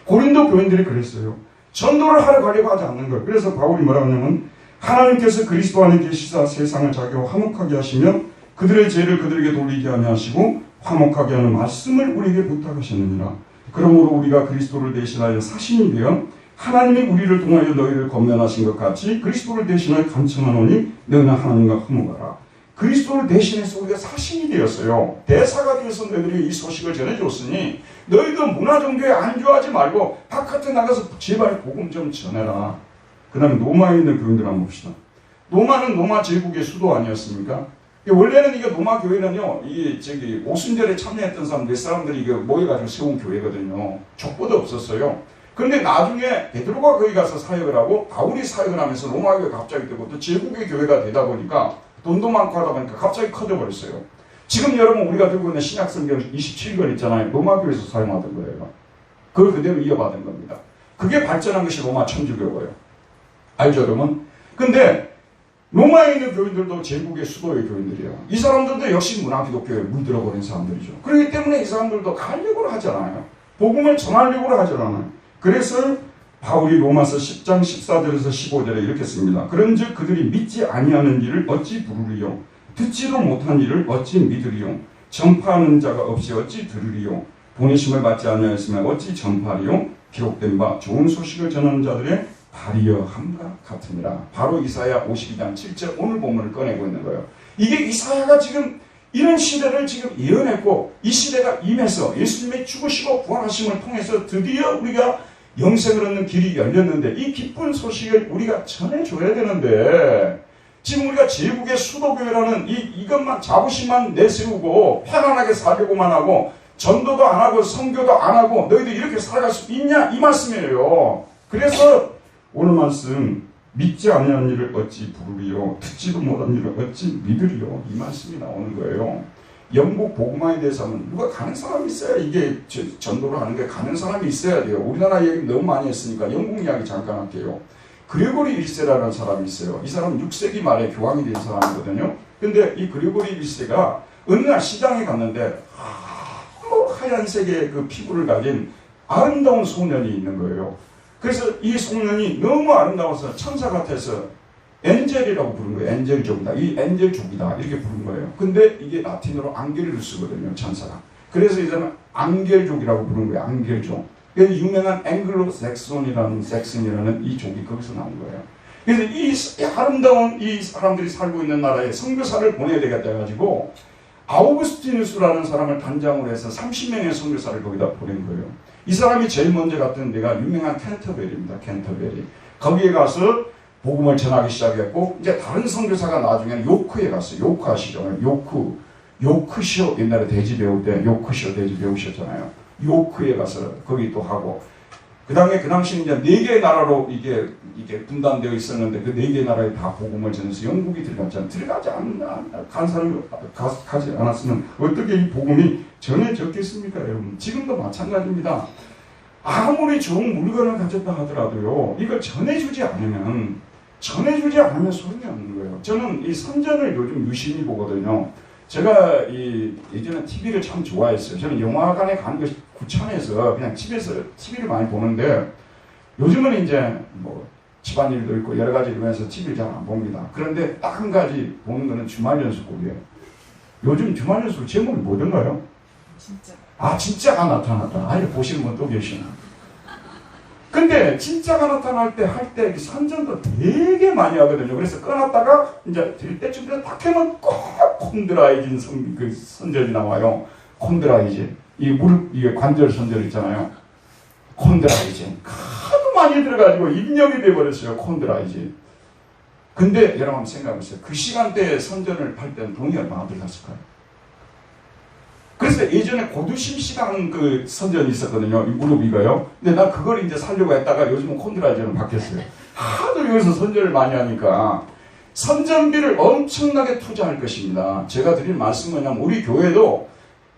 고린도 교인들이 그랬어요. 전도를 하러 가려고 하지 않는 거예요. 그래서 바울이 뭐라고 하냐면 하나님께서 그리스도 안에 계시사 세상을 자기와 화목하게 하시며 그들의 죄를 그들에게 돌리게 아니하시고 화목하게 하는 말씀을 우리에게 부탁하셨느니라. 그러므로 우리가 그리스도를 대신하여 사신이 되어 하나님이 우리를 통하여 너희를 권면하신 것 같이 그리스도를 대신하여 간청하노니 너희는 하나님과 화목하라. 그리스도를 대신해서 우리가 사신이 되었어요. 대사가 되어서 너희들이 이 소식을 전해줬으니 너희도 문화종교에 안주하지 말고 바깥에 나가서 제발 복음 좀 전해라. 그 다음에 로마에 있는 교인들 한번 봅시다. 로마는 로마 제국의 수도 아니었습니까? 원래는 이게 로마 교회는요, 오순절에 참여했던 몇 사람들이 모여가지고 세운 교회거든요. 족보도 없었어요. 그런데 나중에 베드로가 거기 가서 사역을 하고 바울이 사역을 하면서 로마 교회가 갑자기 되고 또 제국의 교회가 되다 보니까 돈도 많고 하다 보니까 갑자기 커져버렸어요. 지금 여러분 우리가 들고 있는 신약성경 27권 있잖아요. 로마 교회에서 사용하던 거예요. 그걸 그대로 이어받은 겁니다. 그게 발전한 것이 로마 천주교예요. 알죠, 여러분? 근데 로마에 있는 교인들도 제국의 수도의 교인들이에요. 이 사람들도 역시 문화기독교에 물들어버린 사람들이죠. 그렇기 때문에 이 사람들도 가려고 하잖아요. 복음을 전하려고 하잖아요. 그래서 바울이 로마서 10장 14절에서 15절에 이렇게 씁니다. 그런즉 그들이 믿지 아니하는 일을 어찌 부르리요? 듣지도 못한 일을 어찌 믿으리요? 전파하는 자가 없이 어찌 들으리요? 보내심을 받지 아니하였으면 어찌 전파하리요? 기록된 바 좋은 소식을 전하는 자들의 발이여 함과 같으니라. 바로 이사야 52장 7절 오늘 본문을 꺼내고 있는 거예요. 이게 이사야가 지금 이런 시대를 지금 예언했고 이 시대가 임해서 예수님의 죽으시고 부활하심을 통해서 드디어 우리가 영생을 얻는 길이 열렸는데 이 기쁜 소식을 우리가 전해줘야 되는데 지금 우리가 제국의 수도교회라는 이것만 자부심만 내세우고 편안하게 살려고만 하고 전도도 안 하고 선교도 안 하고 너희들 이렇게 살아갈 수 있냐 이 말씀이에요. 그래서 오늘 말씀 믿지 아니한 일을 어찌 부르리요? 듣지도 못한 일을 어찌 믿으리요? 이 말씀이 나오는 거예요. 영국 복음화에 대해서 하면 누가 가는 사람이 있어야 이게 전도를 하는 게 가는 사람이 있어야 돼요. 우리나라 얘기 너무 많이 했으니까 영국 이야기 잠깐 할게요. 그레고리 1세라는 사람이 있어요. 이 사람은 6세기 말에 교황이 된 사람이거든요. 근데 이 그레고리 1세가 어느 날 시장에 갔는데 하얀색의 그 피부를 가진 아름다운 소년이 있는 거예요. 그래서 이 소년이 너무 아름다워서 천사 같아서 엔젤이라고 부른 거예요. 엔젤족이다. 이 엔젤족이다. 이렇게 부른 거예요. 근데 이게 라틴어로 앙겔을 쓰거든요. 천사가. 그래서 이 사람은 앙겔족이라고 부르는 거예요. 앙겔족. 그래서 유명한 앵글로 섹슨이라는 이 족이 거기서 나온 거예요. 그래서 이 아름다운 이 사람들이 살고 있는 나라에 선교사를 보내야 되겠다 해가지고 아우구스티누스라는 사람을 단장으로 해서 30명의 선교사를 거기다 보낸 거예요. 이 사람이 제일 먼저 갔던 데가 유명한 캔터베리입니다. 캔터베리. 거기에 가서 복음을 전하기 시작했고, 이제 다른 선교사가 나중에는 요크에 갔어요. 요크 아시죠? 요크쇼, 옛날에 돼지 배울 때 요크쇼 돼지 배우셨잖아요. 요크에 가서 거기 또 하고, 그 다음에 그 당시는 이제 4개의 나라로 이게 분단되어 있었는데, 그 4개의 나라에 다 복음을 전해서 영국이 들어가지 간 사람이 가지 않았으면 어떻게 이 복음이 전해졌겠습니까, 여러분? 지금도 마찬가지입니다. 아무리 좋은 물건을 가졌다 하더라도요, 이걸 전해주지 않으면 소용이 없는 거예요. 저는 이 선전을 요즘 유심히 보거든요. 제가 예전에 TV를 참 좋아했어요. 저는 영화관에 가는 것이 귀찮아서 그냥 집에서 TV를 많이 보는데, 요즘은 이제 뭐 집안일도 있고 여러 가지 이러면서 TV를 잘 안 봅니다. 그런데 딱 한 가지 보는 거는 주말연수곡이에요. 요즘 주말연수곡 제목이 뭐던가요? 진짜가 나타났다. 아예 보시는 분 또 계시나? 근데 진짜가 나타날 때 할 때 선전도 되게 많이 하거든요. 그래서 꺼놨다가 이제 될 때쯤 되면 딱 하면 꼭 콘드라이진 선전이 나와요. 콘드라이진. 이 무릎, 이게 관절 선전 있잖아요. 콘드라이진. 하도 많이 들어가지고 입력이 돼버렸어요. 콘드라이진. 근데 여러분 한번 생각해보세요. 그 시간대에 선전을 할 때는 돈이 얼마나 들어갔을까요? 그래서 예전에 고두심씨라는 그 선전이 있었거든요. 이 무릎 이거요. 근데 난 그걸 이제 살려고 했다가 요즘은 콘드라이저로 바뀌었어요. 하도 여기서 선전을 많이 하니까 선전비를 엄청나게 투자할 것입니다. 제가 드린 말씀은 뭐냐면 우리 교회도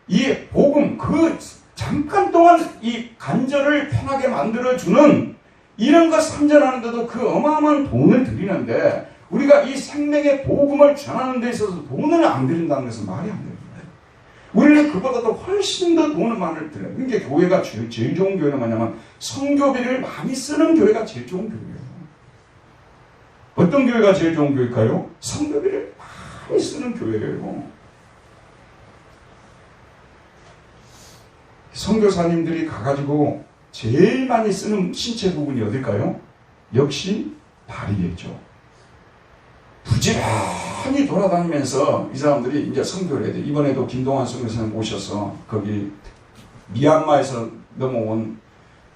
이 복음, 그 잠깐 동안 이 간절을 편하게 만들어주는 이런 거 선전하는데도 그 어마어마한 돈을 들이는데 우리가 이 생명의 복음을 전하는 데 있어서 돈을 안 들인다는 것은 말이 안 돼요. 우리는 그보다도 훨씬 더 돈을 많이 들여요. 그러니까 교회가 제일 좋은 교회는 뭐냐면 성교비를 많이 쓰는 교회가 제일 좋은 교회예요. 어떤 교회가 제일 좋은 교회일까요? 성교비를 많이 쓰는 교회예요. 선교사님들이 가가지고 제일 많이 쓰는 신체 부분이 어딜까요? 역시 발이겠죠. 부지런히 돌아다니면서 이 사람들이 이제 선교를 해야 돼. 이번에도 김동환 선교사님 오셔서 거기 미얀마에서 넘어온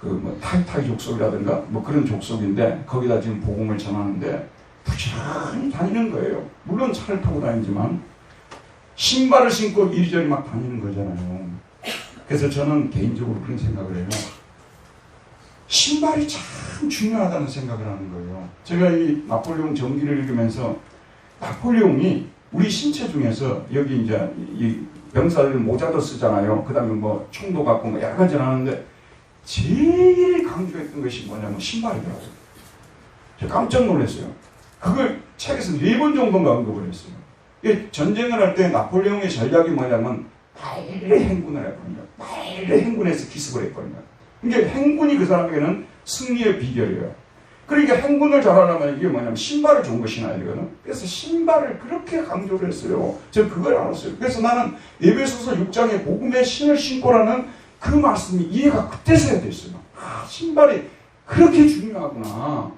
그 뭐 타이타이 족속이라든가 뭐 그런 족속인데 거기다 지금 복음을 전하는데 부지런히 다니는 거예요. 물론 차를 타고 다니지만 신발을 신고 이리저리 막 다니는 거잖아요. 그래서 저는 개인적으로 그런 생각을 해요. 신발이 참 중요하다는 생각을 하는 거예요. 제가 이 나폴레옹 전기를 읽으면서 나폴레옹이 우리 신체 중에서 여기 이제 이 병사들 모자도 쓰잖아요. 그 다음에 뭐 총도 갖고 뭐 여러 가지를 하는데 제일 강조했던 것이 뭐냐면 신발이더라고요. 제가 깜짝 놀랐어요. 그걸 책에서 4번 정도가 언급을 했어요. 전쟁을 할 때 나폴레옹의 전략이 뭐냐면 빨리 행군을 했거든요. 빨리 행군해서 기습을 했거든요. 그러니까 행군이 그 사람에게는 승리의 비결이에요. 그러니까 행군을 잘하려면 이게 뭐냐면 신발을 좋은 거 신어야 되거든. 그래서 신발을 그렇게 강조를 했어요. 제가 그걸 알았어요. 그래서 나는 에베소서 6장에 복음의 신을 신고라는 그 말씀이 이해가 그때서야 됐어요. 신발이 그렇게 중요하구나.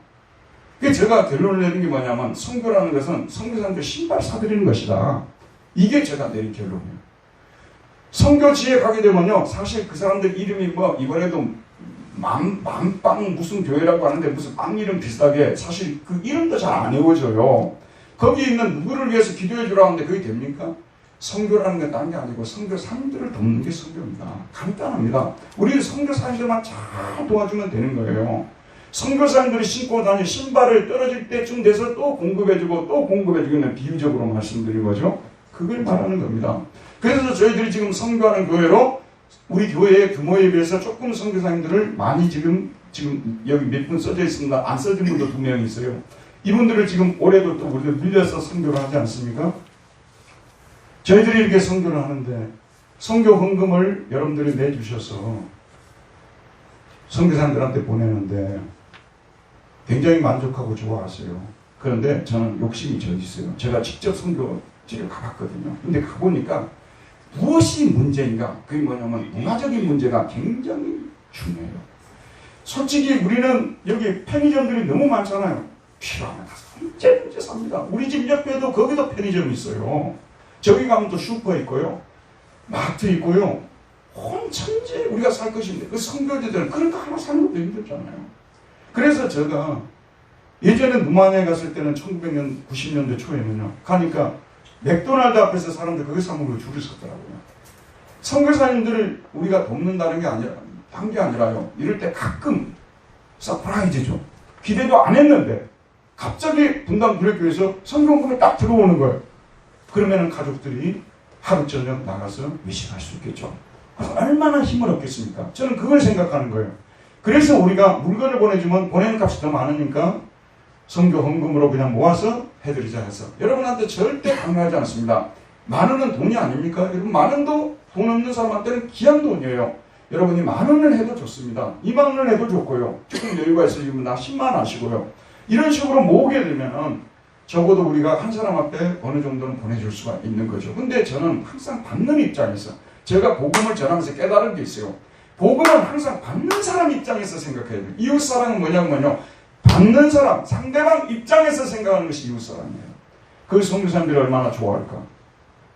그래서 제가 결론을 내린 게 뭐냐면 선교라는 것은 선교사님들 신발 사드리는 것이다. 이게 제가 내린 결론이에요. 선교지에 가게 되면요, 사실 그 사람들 이름이 뭐 이번에도 만빵 무슨 교회라고 하는데 무슨 빵 이름 비슷하게 사실 그 이름도 잘 안 외워져요. 거기 있는 누구를 위해서 기도해 주라고 하는데 그게 됩니까? 선교라는 게 딴 게 아니고 선교사님들을 돕는 게 선교입니다. 간단합니다. 우리 선교사님들만 잘 도와주면 되는 거예요. 선교사님들이 신고 다니는 신발을 떨어질 때쯤 돼서 또 공급해주고 또 공급해주기는 비유적으로 말씀드린 거죠. 그걸 말하는 겁니다. 그래서 저희들이 지금 선교하는 교회로 우리 교회의 규모에 비해서 조금 선교사님들을 많이 지금 여기 몇 분 써져 있습니다. 안 써진 분도 2명 있어요. 이분들을 지금 올해도 또 우리가 밀려서 선교를 하지 않습니까? 저희들이 이렇게 선교를 하는데 선교 헌금을 여러분들이 내주셔서 선교사님들한테 보내는데 굉장히 만족하고 좋아하세요. 그런데 저는 욕심이 저 있어요. 제가 직접 선교지를 가봤거든요. 근데 가보니까 무엇이 문제인가? 그게 뭐냐면 문화적인 문제가 굉장히 중요해요. 솔직히 우리는 여기 편의점들이 너무 많잖아요. 필요하면 가서 언제 삽니다. 우리 집 옆에도 거기도 편의점 있어요. 저기 가면 또 슈퍼 있고요. 마트 있고요. 혼천지 우리가 살 것인데 그 선교지들은 그런 거 하나 사는 것도 힘들잖아요. 그래서 제가 예전에 루마니아에 갔을 때는 1900년 90년대 초에는요. 가니까 맥도날드 앞에서 사람들 그거 사 먹으러 줄을 섰더라고요. 선교사님들을 우리가 돕는다는 게 아니라 한 게 아니라요. 이럴 때 가끔 서프라이즈죠. 기대도 안 했는데 갑자기 분당 구례교에서 선교원금이 딱 들어오는 거예요. 그러면은 가족들이 하루 저녁 나가서 외식할 수 있겠죠. 얼마나 힘을 얻겠습니까? 저는 그걸 생각하는 거예요. 그래서 우리가 물건을 보내주면 보내는 값이 더 많으니까 선교 헌금으로 그냥 모아서 해드리자 해서 여러분한테 절대 강요하지 않습니다. 만 원은 돈이 아닙니까? 여러분 만 원도 돈 없는 사람한테는 귀한 돈이에요. 여러분이 만 원을 해도 좋습니다. 2만 원을 해도 좋고요. 조금 여유가 있으시면 나 10만 원 하시고요. 이런 식으로 모으게 되면은 적어도 우리가 한 사람 앞에 어느 정도는 보내줄 수가 있는 거죠. 근데 저는 항상 받는 입장에서 제가 복음을 전하면서 깨달은 게 있어요. 복음은 항상 받는 사람 입장에서 생각해야 돼요. 이웃사랑은 뭐냐면요. 받는 사람, 상대방 입장에서 생각하는 것이 이웃사랑이에요. 그 선교사님들이 얼마나 좋아할까.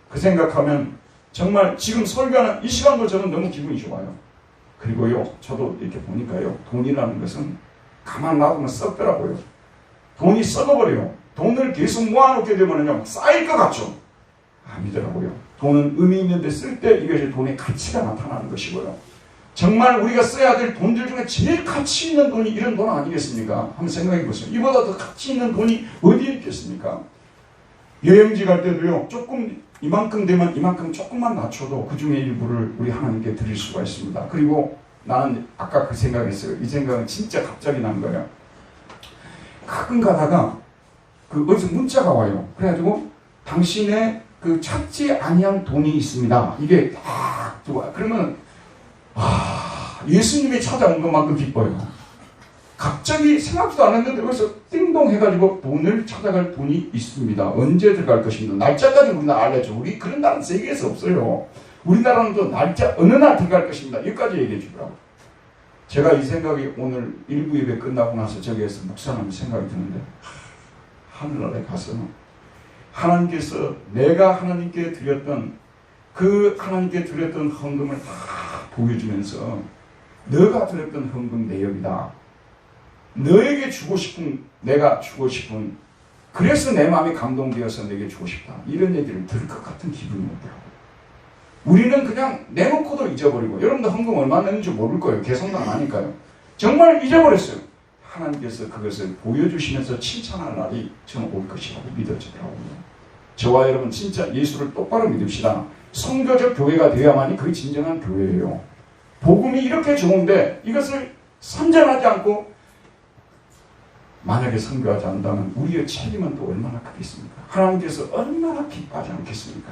그 생각하면 정말 지금 설교하는 이 시간도 저는 너무 기분이 좋아요. 그리고요, 저도 이렇게 보니까요, 돈이라는 것은 가만 놔두면 썩더라고요. 돈이 썩어버려요. 돈을 계속 모아놓게 되면요, 쌓일 것 같죠? 아니더라고요. 돈은 의미 있는데 쓸 때 이것이 돈의 가치가 나타나는 것이고요. 정말 우리가 써야 될 돈들 중에 제일 가치 있는 돈이 이런 돈 아니겠습니까? 한번 생각해 보세요. 이보다 더 가치 있는 돈이 어디에 있겠습니까? 여행지 갈 때도요, 조금 이만큼 되면 이만큼 조금만 낮춰도 그 중에 일부를 우리 하나님께 드릴 수가 있습니다. 그리고 나는 아까 그 생각했어요. 이 생각은 진짜 갑자기 난 거예요. 가끔 가다가 그 어디서 문자가 와요. 그래가지고 당신의 그 찾지 아니한 돈이 있습니다. 이게 딱 좋아요. 그러면 예수님이 찾아온 것만큼 기뻐요. 갑자기 생각도 안 했는데 여기서 띵동 해가지고 돈을 찾아갈 돈이 있습니다. 언제 들어갈 것입니다. 날짜까지 우리나라 알려줘. 우리 그런 나라는 세계에서 없어요. 우리나라는 또 날짜 어느 날 들어갈 것입니다. 여기까지 얘기해 주더라고. 제가 이 생각이 오늘 일부 예배 끝나고 나서 저기에서 묵상하는 생각이 드는데 하늘나라에 가서 하나님께서 내가 하나님께 드렸던 그 하나님께 드렸던 헌금을 다 보여주면서 너가 드렸던 헌금 내역이다. 너에게 주고 싶은 내가 주고 싶은 그래서 내 마음이 감동되어서 내게 주고 싶다. 이런 얘기를 들을 것 같은 기분이 오더라고요. 우리는 그냥 내놓고도 잊어버리고 여러분도 헌금 얼마 냈는지 모를 거예요. 계산도 안 하니까요. 정말 잊어버렸어요. 하나님께서 그것을 보여주시면서 칭찬할 날이 저는 올 것이라고 믿어지더라고요. 저와 여러분 진짜 예수를 똑바로 믿읍시다. 선교적 교회가 되어야만이 그게 진정한 교회예요. 복음이 이렇게 좋은데 이것을 선전하지 않고 만약에 선교하지 않는다면 우리의 책임은 또 얼마나 크겠습니까? 하나님께서 얼마나 기뻐하지 않겠습니까?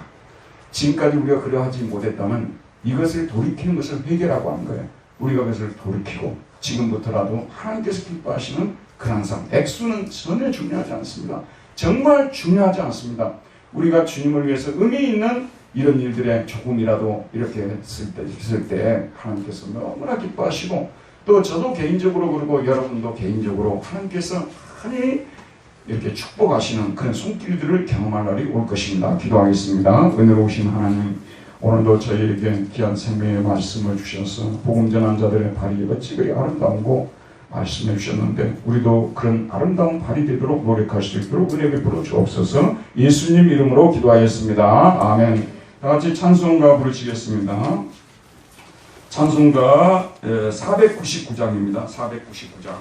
지금까지 우리가 그러하지 못했다면 이것을 돌이키는 것을 회개라고 하는 거예요. 우리가 그것을 돌이키고 지금부터라도 하나님께서 기뻐하시는 그런 삶. 액수는 전혀 중요하지 않습니다. 정말 중요하지 않습니다. 우리가 주님을 위해서 의미 있는 이런 일들에 조금이라도 이렇게 했을 때 하나님께서 너무나 기뻐하시고 또 저도 개인적으로 그러고 여러분도 개인적으로 하나님께서 많이 이렇게 축복하시는 그런 손길들을 경험할 날이 올 것입니다. 기도하겠습니다. 은혜로우신 하나님, 오늘도 저희에게 귀한 생명의 말씀을 주셔서 복음 전한 자들의 발이 어찌 그리 아름다운고 말씀해 주셨는데 우리도 그런 아름다운 발이 되도록 노력할 수 있도록 은혜 베풀어 주옵소서. 예수님 이름으로 기도하였습니다. 아멘. 다 같이 찬송가 부르시겠습니다. 찬송가 499장입니다. 499장.